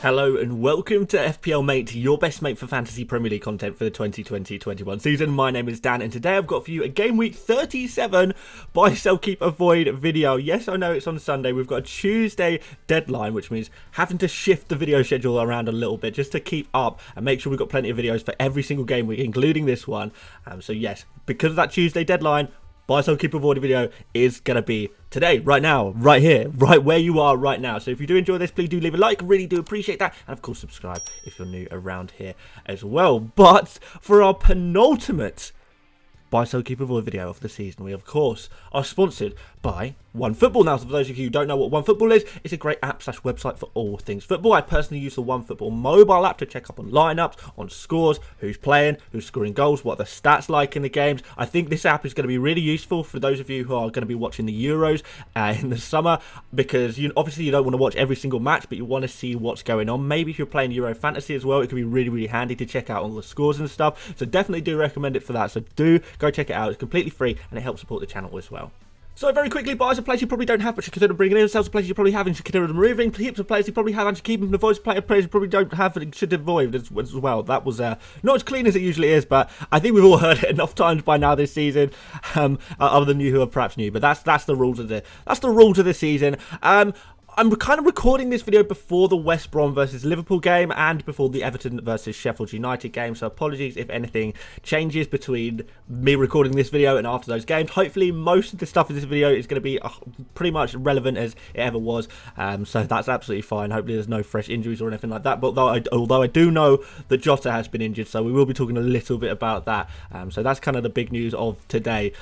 Hello and welcome to FPL Mate, your best mate for fantasy Premier League content for the 2020-21 season. My name is Dan and today I've got for you a Gameweek 37 buy, sell, keep, avoid video. Yes, I know it's on Sunday. We've got a Tuesday deadline, which means having to shift the video schedule around a little bit just to keep up and make sure we've got plenty of videos for every single game week, including this one. So yes, because of that Tuesday deadline, buy, sell, keep, avoid video is going to be today, right now, right here, right where you are right now. So if you do enjoy this, please do leave a like. Really do appreciate that. And of course, subscribe if you're new around here as well. But for our penultimate buy, sell, keep, avoid video of the season, we of course are sponsored by OneFootball. Now, for those of you who don't know what OneFootball is, it's a great app/website for all things football. I personally use the OneFootball mobile app to check up on lineups, on scores, who's playing, who's scoring goals, what are the stats like in the games. I think this app is going to be really useful for those of you who are going to be watching the Euros in the summer, because obviously you don't want to watch every single match, but you want to see what's going on. Maybe if you're playing Euro Fantasy as well, it could be really, really handy to check out all the scores and stuff. So definitely do recommend it for that. So do go check it out. It's completely free and it helps support the channel as well. So very quickly, buys a players you probably don't have but should consider bringing in, sells a players you probably have and should consider removing, heaps of players you probably have and should keep them, avoid players you probably don't have and should avoid as well. That was not as clean as it usually is, but I think we've all heard it enough times by now this season, other than you who are perhaps new. But that's the rules of the season. I'm kind of recording this video before the West Brom versus Liverpool game and before the Everton versus Sheffield United game, so apologies if anything changes between me recording this video and after those games. Hopefully most of the stuff in this video is going to be pretty much relevant as it ever was, so that's absolutely fine. Hopefully there's no fresh injuries or anything like that, but although I do know that Jota has been injured, so we will be talking a little bit about that. So that's kind of the big news of today,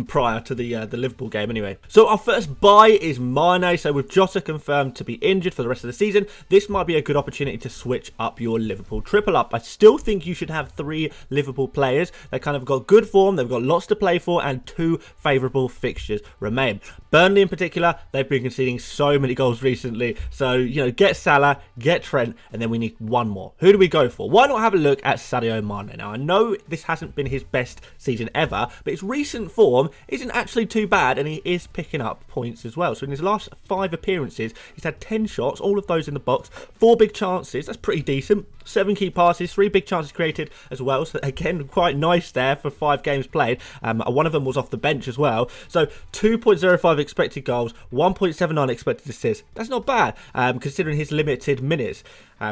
prior to the Liverpool game anyway. So our first buy is Mane. So with Jota confirmed to be injured for the rest of the season, this might be a good opportunity to switch up your Liverpool triple up. I still think you should have 3 Liverpool players that kind of got good form, they've got lots to play for, and 2 favourable fixtures remain. Burnley in particular, they've been conceding so many goals recently, so get Salah, get Trent, and then we need one more. Who do we go for? Why not have a look at Sadio Mane? Now, I know this hasn't been his best season ever, but his recent form isn't actually too bad, and he is picking up points as well. So in his last 5 appearances, he's had 10 shots, all of those in the box, 4 big chances, that's pretty decent, 7 key passes, 3 big chances created as well, so again, quite nice there for 5 games played. One of them was off the bench as well, so 2.05 expected goals, 1.79 expected assists. That's not bad, considering his limited minutes.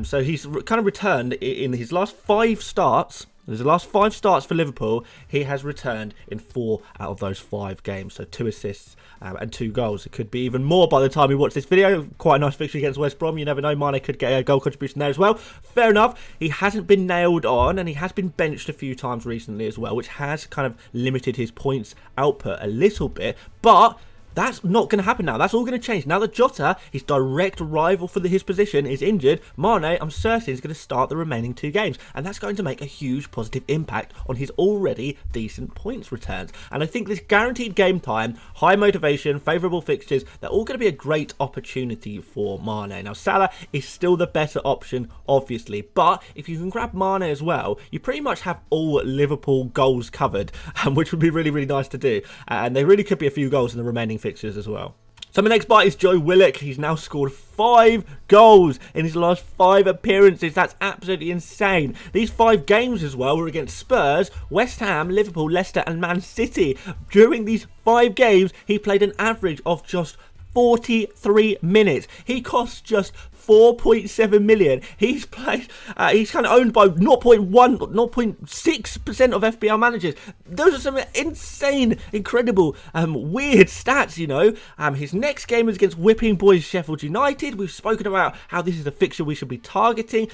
So he's kind of returned in his last 5 starts. There's the last 5 starts for Liverpool. He has returned in 4 out of those 5 games. So 2 assists and 2 goals. It could be even more by the time we watch this video. Quite a nice victory against West Brom. You never know. Mane could get a goal contribution there as well. Fair enough. He hasn't been nailed on and he has been benched a few times recently as well, which has kind of limited his points output a little bit. But that's not going to happen now. That's all going to change. Now that Jota, his direct rival for his position, is injured, Mane, I'm certain, is going to start the remaining 2 games. And that's going to make a huge positive impact on his already decent points returns. And I think this guaranteed game time, high motivation, favourable fixtures, they're all going to be a great opportunity for Mane. Now, Salah is still the better option, obviously. But if you can grab Mane as well, you pretty much have all Liverpool goals covered, which would be really, really nice to do. And there really could be a few goals in the remaining fixtures as well. So my next buy is Joe Willock. He's now scored 5 goals in his last 5 appearances. That's absolutely insane. These 5 games as well were against Spurs, West Ham, Liverpool, Leicester and Man City. During these 5 games, he played an average of just 43 minutes. He costs just 4.7 million. He's kind of owned by 0.6% of FPL managers. Those are some insane, incredible, weird stats, His next game is against Whipping Boys Sheffield United. We've spoken about how this is a fixture we should be targeting.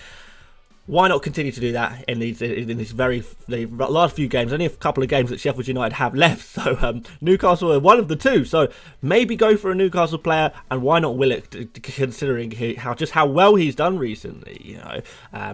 Why not continue to do that in the last few games? Only a couple of games that Sheffield United have left. So Newcastle are one of the 2. So maybe go for a Newcastle player, and why not Willock, considering how well he's done recently.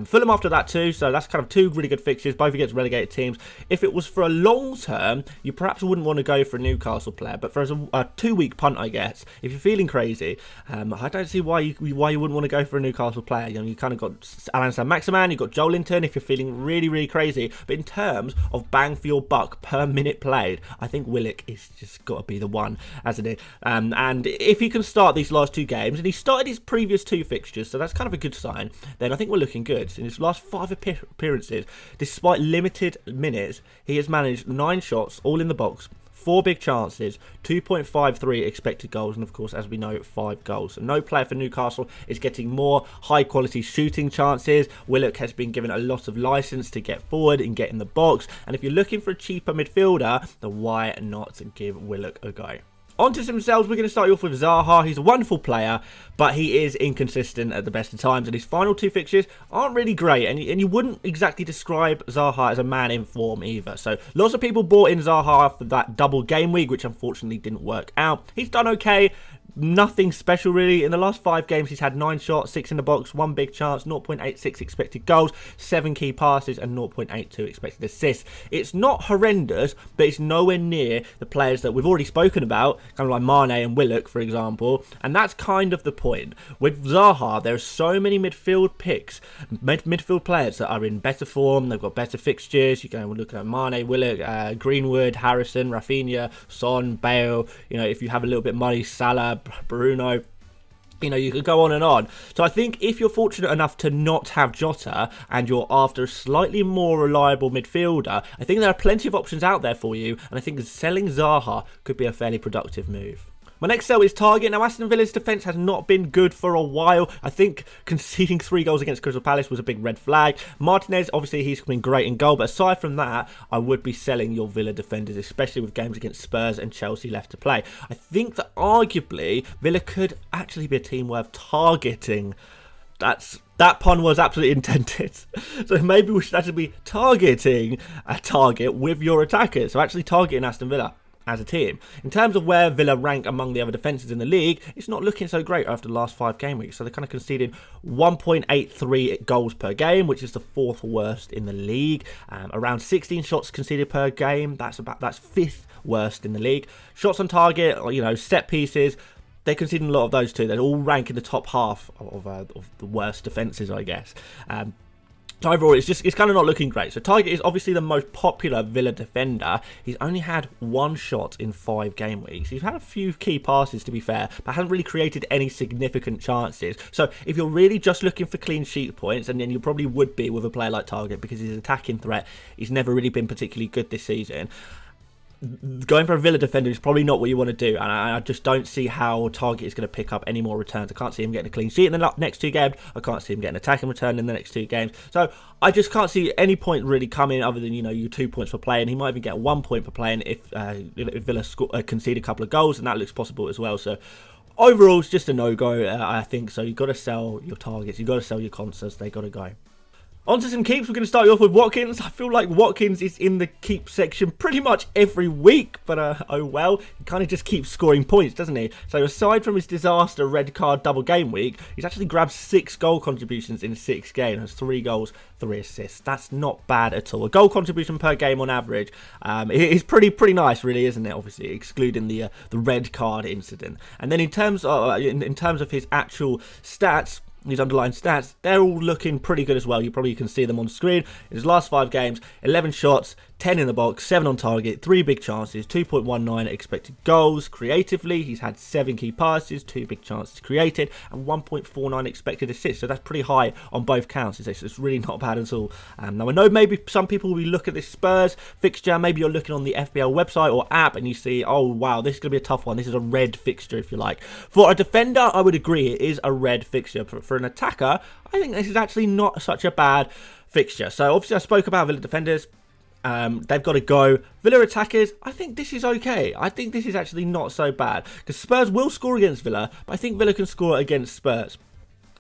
Fulham after that too. So that's kind of 2 really good fixtures, both against relegated teams. If it was for a long term, you perhaps wouldn't want to go for a Newcastle player. But for a 2-week punt, I guess, if you're feeling crazy, I don't see why you wouldn't want to go for a Newcastle player. You kind of got Alan Saint-Maximin. fan, you've got Joelinton if you're feeling really, really crazy. But in terms of bang for your buck per minute played, I think Willock is just got to be the one, hasn't it? And if he can start these last 2 games, and he started his previous 2 fixtures, so that's kind of a good sign, then I think we're looking good. In his last 5 appearances, despite limited minutes, he has managed 9 shots, all in the box, 4 big chances, 2.53 expected goals, and of course, as we know, 5 goals. So no player for Newcastle is getting more high-quality shooting chances. Willock has been given a lot of license to get forward and get in the box. And if you're looking for a cheaper midfielder, then why not give Willock a go? On to some sells. We're going to start you off with Zaha. He's a wonderful player, but he is inconsistent at the best of times, and his final 2 fixtures aren't really great, and you wouldn't exactly describe Zaha as a man in form either. So lots of people bought in Zaha for that double game week, which unfortunately didn't work out. He's done okay. Nothing special really. In the last 5 games, he's had 9 shots, 6 in the box, 1 big chance, 0.86 expected goals, 7 key passes, and 0.82 expected assists. It's not horrendous, but it's nowhere near the players that we've already spoken about, kind of like Mane and Willock, for example. And that's kind of the point. With Zaha, there are so many midfield picks, midfield players that are in better form. They've got better fixtures. You can look at Mane, Willock, Greenwood, Harrison, Rafinha, Son, Bale. You know, if you have a little bit of money, Salah, Bruno, you know, you could go on and on. So I think if you're fortunate enough to not have Jota and you're after a slightly more reliable midfielder, I think there are plenty of options out there for you, and I think selling Zaha could be a fairly productive move. My next sell is Target. Now, Aston Villa's defence has not been good for a while. I think conceding 3 goals against Crystal Palace was a big red flag. Martinez, obviously, he's been great in goal. But aside from that, I would be selling your Villa defenders, especially with games against Spurs and Chelsea left to play. I think that arguably, Villa could actually be a team worth targeting. That pun was absolutely intended. So maybe we should actually be targeting a target with your attackers. So actually targeting Aston Villa as a team. In terms of where Villa rank among the other defences in the league, it's not looking so great after the last 5 game weeks. So they kind of conceded 1.83 goals per game, which is the 4th worst in the league. Around 16 shots conceded per game. That's 5th worst in the league. Shots on target, you know, set pieces, they're conceding a lot of those too. They all rank in the top half of the worst defences, I guess. So overall, it's kind of not looking great. So Target is obviously the most popular Villa defender. He's only had 1 shot in 5 game weeks. He's had a few key passes, to be fair, but hasn't really created any significant chances. So if you're really just looking for clean sheet points, and then you probably would be with a player like Target because his attacking threat, he's never really been particularly good this season. Going for a Villa defender is probably not what you want to do, and I just don't see how Target is going to pick up any more returns. I can't see him getting a clean sheet in the next 2 games. I can't see him getting an attacking return in the next 2 games. So I just can't see any point really coming other than, you know, your 2 points per play, and he might even get 1 point per play if Villa concede a couple of goals, and that looks possible as well. So overall, it's just a no-go, I think. So you've got to sell your Targets, you've got to sell your Constants, they got to go. On to some keeps. We're going to start you off with Watkins. I feel like Watkins is in the keep section pretty much every week, but oh well. He kind of just keeps scoring points, doesn't he? So aside from his disaster red card double game week, he's actually grabbed 6 goal contributions in 6 games. Has 3 goals, 3 assists. That's not bad at all. A goal contribution per game on average is pretty nice, really, isn't it? Obviously, excluding the red card incident. And then in terms of his actual stats, these underlying stats, they're all looking pretty good as well. You probably can see them on screen. In his last 5 games, 11 shots, 10 in the box, 7 on target, 3 big chances, 2.19 expected goals. Creatively, he's had 7 key passes, 2 big chances created, and 1.49 expected assists. So that's pretty high on both counts. It's really not bad at all. Now, I know maybe some people will look at this Spurs fixture. Maybe you're looking on the FPL website or app and you see, oh, wow, this is going to be a tough one. This is a red fixture, if you like. For a defender, I would agree it is a red fixture. For an attacker, I think this is actually not such a bad fixture. So obviously I spoke about Villa defenders. They've got to go. Villa attackers, I think this is okay. I think this is actually not so bad. Because Spurs will score against Villa, but I think Villa can score against Spurs.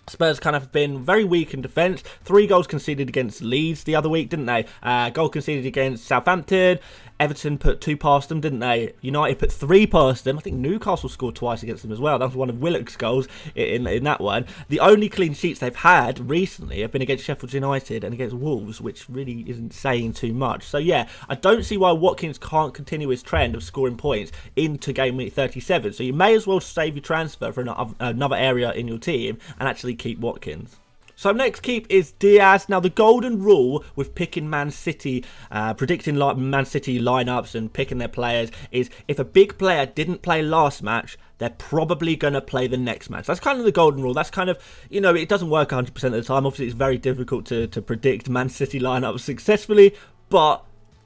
Spurs kind of been very weak in defence. 3 goals conceded against Leeds the other week, didn't they? Goal conceded against Southampton. Everton put 2 past them, didn't they? United put 3 past them. I think Newcastle scored twice against them as well. That was one of Willock's goals in that one. The only clean sheets they've had recently have been against Sheffield United and against Wolves, which really isn't saying too much. So yeah, I don't see why Watkins can't continue his trend of scoring points into game week 37. So you may as well save your transfer for another area in your team and actually keep Watkins. So next keep is Diaz. Now the golden rule with picking Man City, predicting Man City lineups and picking their players is if a big player didn't play last match, they're probably going to play the next match. That's kind of the golden rule. That's kind of, you know, it doesn't work 100% of the time. Obviously, it's very difficult to predict Man City lineups successfully. But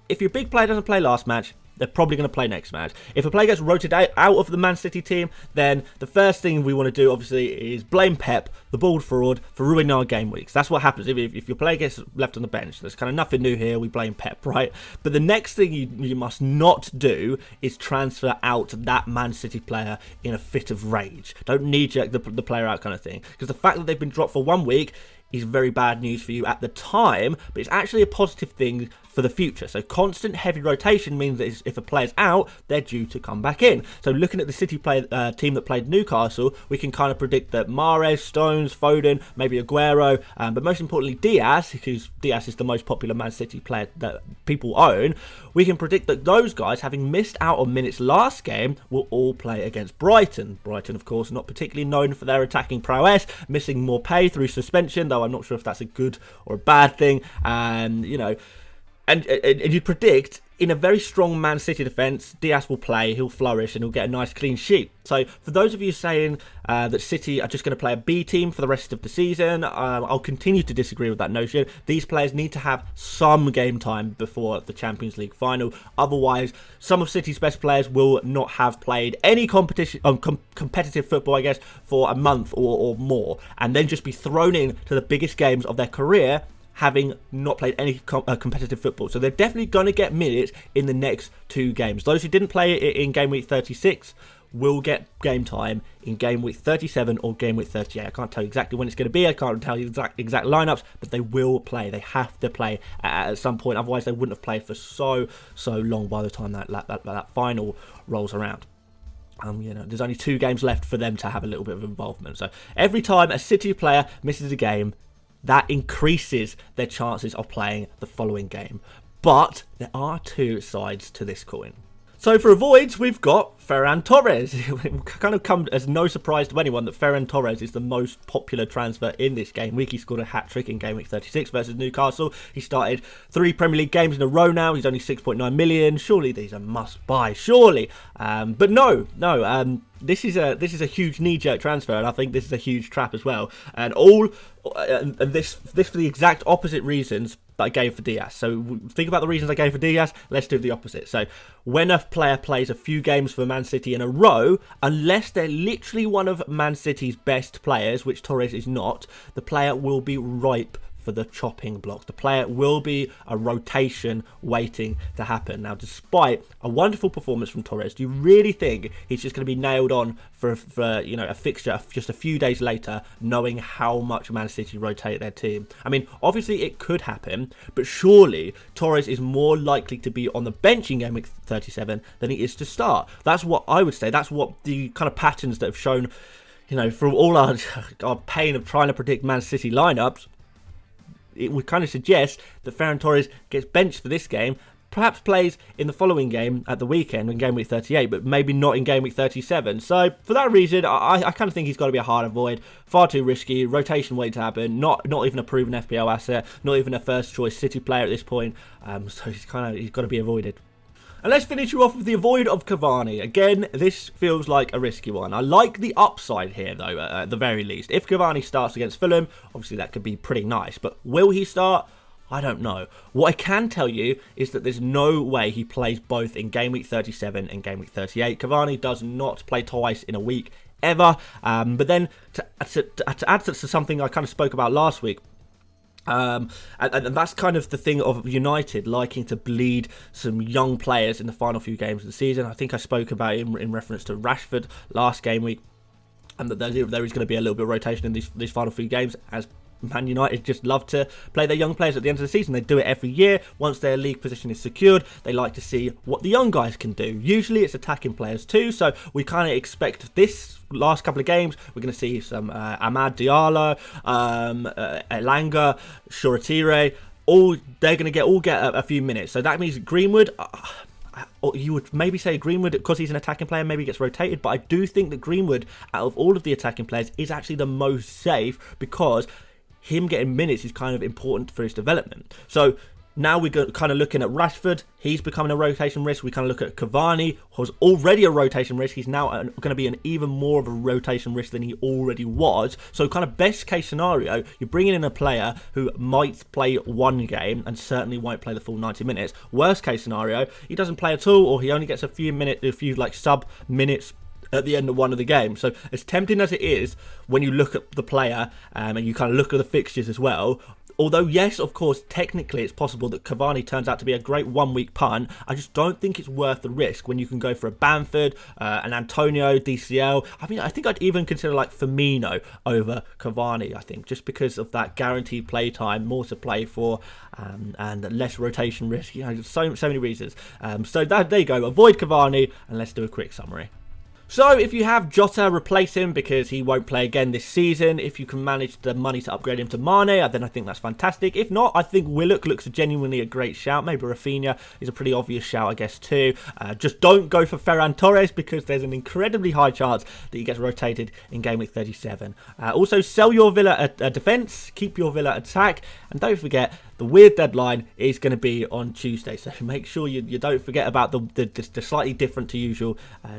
if your big player doesn't play last match, they're probably going to play next match. If a player gets rotated out of the Man City team, then the first thing we want to do, obviously, is blame Pep, the bald fraud, for ruining our game weeks. That's what happens if your player gets left on the bench. There's kind of nothing new here. We blame Pep, right? But the next thing you must not do is transfer out that Man City player in a fit of rage. Don't knee-jerk the player out kind of thing. Because the fact that they've been dropped for 1 week is very bad news for you at the time, but it's actually a positive thing for the future. So constant heavy rotation means that if a player's out, they're due to come back in. So looking at the City team that played Newcastle, we can kind of predict that Mahrez, Stones, Foden, maybe Aguero, but most importantly Diaz, because Diaz is the most popular Man City player that people own, we can predict that those guys, having missed out on minutes last game, will all play against Brighton. Brighton, of course, not particularly known for their attacking prowess, missing more pay through suspension, though I'm not sure if that's a good or a bad thing. And, you know, and you predict in a very strong Man City defence, Diaz will play, he'll flourish, and he'll get a nice clean sheet. So for those of you saying that City are just going to play a B team for the rest of the season, I'll continue to disagree with that notion. These players need to have some game time before the Champions League final. Otherwise, some of City's best players will not have played any competitive football, I guess, for a month or more, and then just be thrown into the biggest games of their career, having not played any competitive football. So they're definitely going to get minutes in the next 2 games. Those who didn't play it in Game Week 36 will get game time in Game Week 37 or Game Week 38. I can't tell you exactly when it's going to be. I can't tell you exact lineups, but they will play. They have to play at some point. Otherwise, they wouldn't have played for so long by the time that final rolls around. You know, there's only 2 games left for them to have a little bit of involvement. So every time a City player misses a game, that increases their chances of playing the following game. But there are 2 sides to this coin. So for avoids, we've got Ferran Torres. It kind of come as no surprise to anyone that Ferran Torres is the most popular transfer in this game week. He scored a hat-trick in Game Week 36 versus Newcastle. He started 3 Premier League games in a row now. He's only 6.9 million. Surely these are must-buy, surely. But no. This is a huge knee-jerk transfer, and I think this is a huge trap as well. And this for the exact opposite reasons that I gave for Diaz. So think about the reasons I gave for Diaz. Let's do the opposite. So when a player plays a few games for Man City in a row, unless they're literally one of Man City's best players, which Torres is not, the player will be ripe for the chopping block. The player will be a rotation waiting to happen. Now, despite a wonderful performance from Torres, do you really think he's just going to be nailed on for you know, a fixture just a few days later, knowing how much Man City rotate their team? I mean, obviously it could happen, but surely Torres is more likely to be on the bench in Game Week 37 than he is to start. That's what I would say. That's what the kind of patterns that have shown, you know, from all our pain of trying to predict Man City lineups, it would kind of suggest that Ferran Torres gets benched for this game, perhaps plays in the following game at the weekend in Game Week 38, but maybe not in Game Week 37. So for that reason, I kind of think he's got to be a hard avoid. Far too risky, rotation waiting to happen, not even a proven FPL asset, not even a first choice City player at this point. So he's got to be avoided. And let's finish you off with the avoid of Cavani. Again, this feels like a risky one. I like the upside here, though, at the very least. If Cavani starts against Fulham, obviously that could be pretty nice. But will he start? I don't know. What I can tell you is that there's no way he plays both in Game Week 37 and Game Week 38. Cavani does not play twice in a week, ever. But then, to add to something I kind of spoke about last week, and that's kind of the thing of United liking to bleed some young players in the final few games of the season. I think I spoke about it in reference to Rashford last game week, and that there is going to be a little bit of rotation in these final few games, as Man United just love to play their young players at the end of the season. They do it every year. Once their league position is secured, they like to see what the young guys can do. Usually it's attacking players too, so we kind of expect this last couple of games, we're going to see some Amad Diallo, Elanga, Shoretire, they're going to all get a few minutes. So that means Greenwood, or you would maybe say Greenwood, because he's an attacking player, maybe gets rotated, but I do think that Greenwood, out of all of the attacking players, is actually the most safe, because him getting minutes is kind of important for his development. So now we're kind of looking at Rashford. He's becoming a rotation risk. We kind of look at Cavani, who's already a rotation risk. He's now going to be an even more of a rotation risk than he already was. So kind of best case scenario, you're bringing in a player who might play one game and certainly won't play the full 90 minutes. Worst case scenario, he doesn't play at all, or he only gets a few like sub minutes at the end of one of the games. So as tempting as it is, when you look at the player and you kind of look at the fixtures as well, although, yes, of course, technically it's possible that Cavani turns out to be a great one-week punt, I just don't think it's worth the risk when you can go for a Bamford, an Antonio, DCL. I mean, I think I'd even consider like Firmino over Cavani, I think, just because of that guaranteed play time, more to play for, and less rotation risk. You know, so many reasons. So there you go. Avoid Cavani, and let's do a quick summary. So if you have Jota, replace him because he won't play again this season. If you can manage the money to upgrade him to Mane, then I think that's fantastic. If not, I think Willock looks genuinely a great shout. Maybe Rafinha is a pretty obvious shout, I guess, too. Just don't go for Ferran Torres because there's an incredibly high chance that he gets rotated in Gameweek 37. Also, sell your Villa defence, keep your Villa attack, and don't forget, the weird deadline is going to be on Tuesday, so make sure you don't forget about the slightly different to usual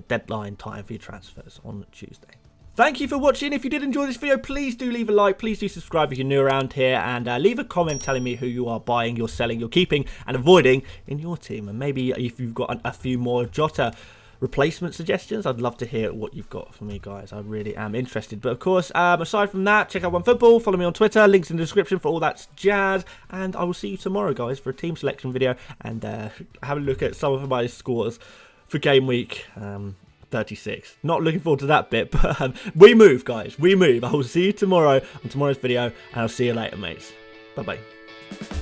deadline time for your transfers on Tuesday. Thank you for watching. If you did enjoy this video, please do leave a like, please do subscribe if you're new around here, and leave a comment telling me who you are buying, you're selling, you're keeping, and avoiding in your team. And maybe if you've got a few more Jota replacement suggestions, I'd love to hear what you've got for me, guys. I really am interested. But of course, aside from that, check out OneFootball, follow me on Twitter, links in the description for all that jazz, and I will see you tomorrow, guys, for a team selection video, and have a look at some of my scores for game week 36. Not looking forward to that bit, but we move, guys, we move. I will see you tomorrow on tomorrow's video, and I'll see you later, mates. Bye bye.